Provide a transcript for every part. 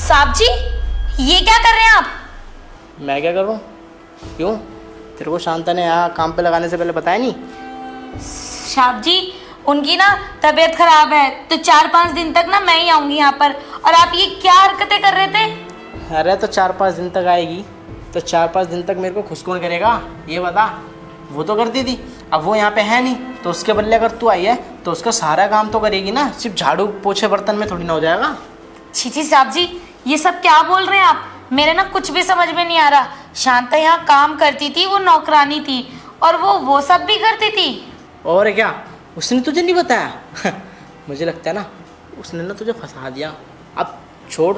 साहब जी, ये क्या कर रहे हैं आप? मैं क्या कर रहा हूँ? क्यों? तेरे को शांता ने यहाँ काम पे लगाने से पहले बताया नहीं? साहब जी, उनकी ना तबीयत खराब है तो 4-5 दिन तक ना मैं ही आऊंगी यहाँ पर। और आप ये क्या हरकतें कर रहे थे? अरे तो 4-5 दिन तक आएगी तो 4-5 दिन तक मेरे को खुश कौन करेगा ये बता। वो तो करती थी, अब वो यहाँ पे है नहीं तो उसके बदले अगर तू आई है तो उसका सारा काम तो करेगी ना, सिर्फ झाड़ू पोछे बर्तन में थोड़ी ना हो जाएगा। छी साहब जी, ये सब क्या बोल रहे हैं आप? मेरे ना कुछ भी समझ में नहीं आ रहा। शांता यहाँ काम करती थी, वो नौकरानी थी और वो सब भी करती थी। और क्या, उसने तुझे नहीं बताया? मुझे लगता है ना उसने ना तुझे फंसा दिया। अब छोड़,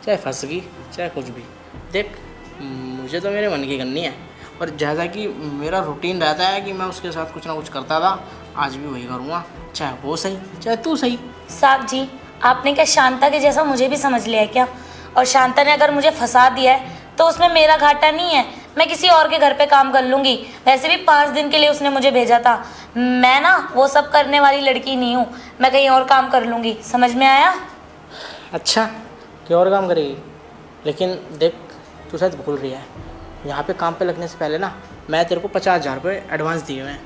चाहे फंस गई चाहे कुछ भी। देख, मुझे तो मेरे मन की करनी है और जैसा कि मेरा रूटीन रहता है कि मैं उसके साथ कुछ ना कुछ करता था, आज भी वही करूँगा, चाहे वो सही चाहे तू सही। साहब जी, आपने क्या शांता के जैसा मुझे भी समझ लिया है क्या? और शांता ने अगर मुझे फंसा दिया है तो उसमें मेरा घाटा नहीं है। मैं किसी और के घर पे काम कर लूँगी। वैसे भी 5 दिन के लिए उसने मुझे भेजा था। मैं ना वो सब करने वाली लड़की नहीं हूँ। मैं कहीं और काम कर लूँगी। समझ में आया? अच्छा, क्या और काम करेगी? लेकिन देख, तू शायद भूल रही है, यहाँ पे काम पे लगने से पहले ना मैं तेरे को 50,000 रुपये एडवांस दिए हुए हैं,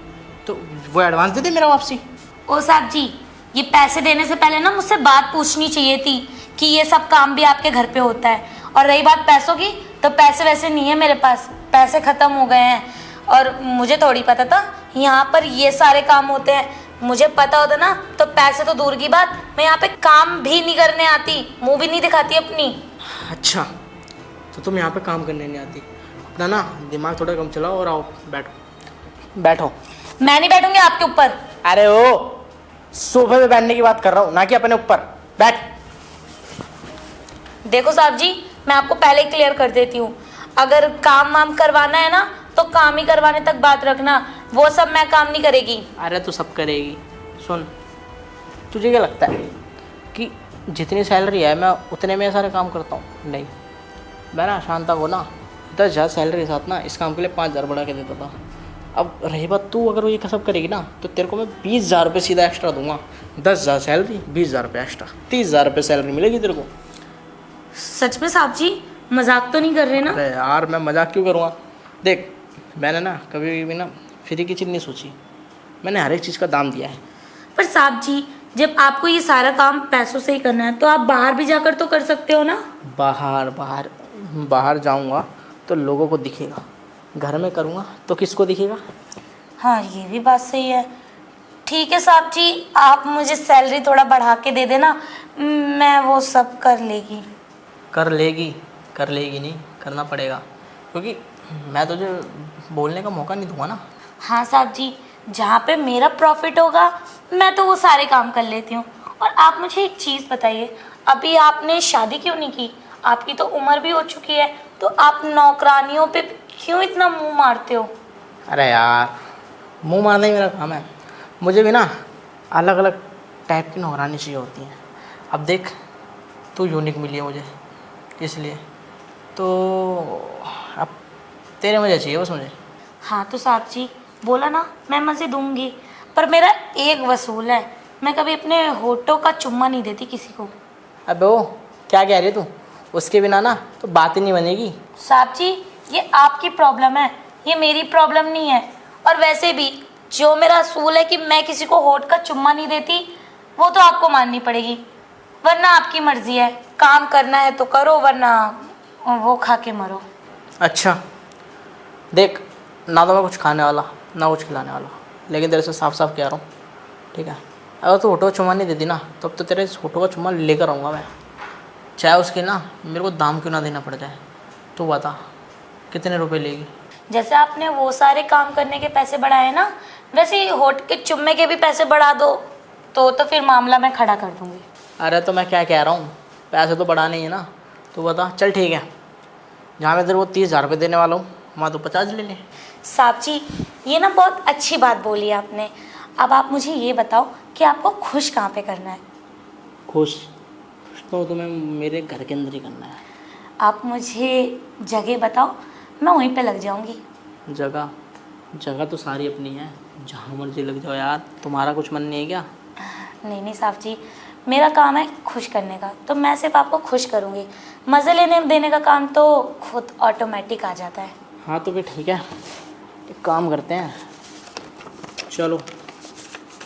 तो वो एडवांस दे दे मेरा वापसी। ओ साहब जी, ये पैसे देने से पहले ना मुझसे बात पूछनी चाहिए थी कि ये सब काम भी आपके घर पे होता है। और रही बात पैसों की, तो पैसे वैसे नहीं है मेरे पास, पैसे ख़त्म हो गए हैं। और मुझे थोड़ी पता था यहाँ पर ये सारे काम होते हैं। मुझे पता होता ना तो पैसे तो दूर की बात, मैं यहाँ पे काम भी नहीं करने आती, मुँह भी नहीं दिखाती अपनी। अच्छा, तो तुम यहाँ पे काम करने नहीं आती? अपना ना दिमाग थोड़ा कम चलाओ और आओ बैठो। बैठो। मैं नहीं बैठूंगी आपके ऊपर। अरे ओ, सोफे पे बैठने की बात कर रहा हूँ, ना कि अपने ऊपर। बैठ। देखो साहब जी, मैं आपको पहले ही क्लियर कर देती हूँ, अगर काम वाम करवाना है ना तो काम ही करवाने तक बात रखना, वो सब मैं काम नहीं करेगी। अरे तू सब करेगी। सुन, तुझे क्या लगता है कि जितनी सैलरी है मैं उतने में सारे काम करता हूँ? नहीं, मैं ना शांता को ना 10,000 सैलरी के साथ ना इस काम के लिए 5,000 बढ़ा के देता था। अब रही बात, तू अगर वो ये सब करेगी ना तो तेरे को मैं 20,000 रुपये सीधा एक्स्ट्रा दूंगा। 10,000 सैलरी, 20,000 रुपये एक्स्ट्रा, 30,000 रुपये सैलरी मिलेगी तेरे को। सच में साहब जी, मजाक तो नहीं कर रहे ना? अरे यार, मैं मजाक क्यों करूँगा? देख, मैंने ना कभी भी ना फ्री की चीज़ नहीं सोची, मैंने हर एक चीज़ का दाम दिया है। पर साहब जी, जब आपको ये सारा काम पैसों से ही करना है तो आप बाहर भी जाकर तो कर सकते हो ना? बाहर जाऊँगा तो लोगों को दिखेगा, घर में करूँगा तो किसको दिखेगा? हाँ, ये भी बात सही है। ठीक है साहब जी, आप मुझे सैलरी थोड़ा बढ़ा के दे देना, मैं वो सब कर लेगी। कर लेगी नहीं, करना पड़ेगा, क्योंकि मैं तुझे बोलने का मौका नहीं दूंगा ना। हाँ साहब जी, जहाँ पे मेरा प्रॉफिट होगा मैं तो वो सारे काम कर लेती हूँ। और आप मुझे एक चीज़ बताइए, अभी आपने शादी क्यों नहीं की? आपकी तो उम्र भी हो चुकी है, तो आप नौकरानियों पे क्यों इतना मुंह मारते हो? अरे यार, मुंह मारना ही मेरा काम है। मुझे भी ना अलग अलग टाइप की नौकरानी चाहिए होती हैं। अब देख, तू यूनिक मिली है मुझे, इसलिए तो अब तेरे मज़े चाहिए बस मुझे। हाँ तो साहब जी, बोला ना मैं मज़े दूंगी, पर मेरा एक वसूल है, मैं कभी अपने होठों का चुम्मा नहीं देती किसी को। अबे ओ, क्या कह रही है तू? उसके बिना ना तो बात ही नहीं बनेगी। साहब जी, ये आपकी प्रॉब्लम है, ये मेरी प्रॉब्लम नहीं है। और वैसे भी जो मेरा असूल है कि मैं किसी को होठ का चुम्मा नहीं देती, वो तो आपको माननी पड़ेगी, वरना आपकी मर्जी है, काम करना है तो करो, वरना वो खा के मरो। अच्छा देख, ना तो मैं कुछ खाने वाला ना कुछ खिलाने वाला, लेकिन तेरे से साफ साफ कह रहा हूँ, ठीक है? अगर तू होठो का चुम्मा नहीं देती ना तब तो तेरे होठो का चुम्मा लेकर आऊँगा मैं, चाहे उसके ना मेरे को दाम क्यों ना देना पड़ जाए। तू बता कितने रुपए लेगी? जैसे आपने वो सारे काम करने के पैसे बढ़ाए ना, वैसे ही होठ के चुम्मे के भी पैसे बढ़ा दो तो फिर मामला मैं खड़ा कर दूँगी। अरे तो मैं क्या कह रहा हूँ, पैसे तो बढ़ाने ही है ना। तू बता, चल ठीक है, जहाँ मैं तेरे को 30,000 रुपये देने वाला हूँ वहाँ तो 50 ले ले। साहब जी, ये ना बहुत अच्छी बात बोली आपने। अब आप मुझे ये बताओ कि आपको खुश कहाँ पे करना है? खुश तो तुम्हें मेरे घर के अंदर ही करना है। आप मुझे जगह बताओ, मैं वहीं पे लग जाऊंगी। जगह तो सारी अपनी है, जहाँ मर्जी लग जाओ यार। तुम्हारा कुछ मन नहीं है क्या? नहीं नहीं साहब जी, मेरा काम है खुश करने का, तो मैं सिर्फ आपको खुश करूँगी। मज़े लेने देने का काम तो खुद ऑटोमेटिक आ जाता है। हाँ तो फिर ठीक है, एक काम करते हैं, चलो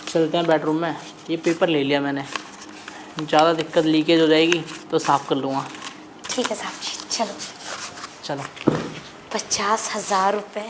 चलते हैं बेडरूम में। ये पेपर ले लिया मैंने, ज़्यादा दिक्कत लीकेज हो जाएगी तो साफ़ कर लूँगा। ठीक है साहब जी, चलो। चलो। 50,000 रुपये।